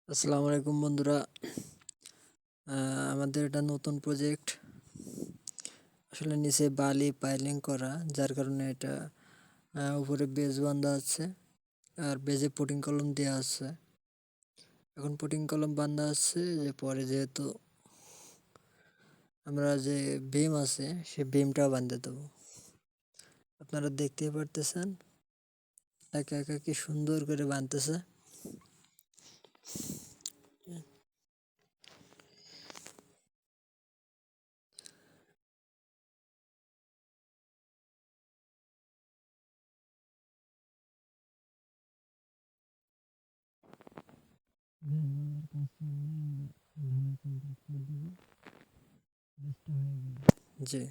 আসসালামু আলাইকুম বন্ধুরা। আমাদের এটা নতুন প্রজেক্ট। আসলে নিচে বালি পাইলিং করা, যার কারণে এটা উপরে বেজ বান্ধা আছে আর বেজে পুটিং কলম দেওয়া আছে। এখন পুটিং কলম বান্ধা আছে, যে পরে যেহেতু আমরা যে বিম আছে সে বিমটাও বাঁধতে দেবো। আপনারা দেখতেই পারতেছেন একা একা কি সুন্দর করে বাঁধতেছে। জি।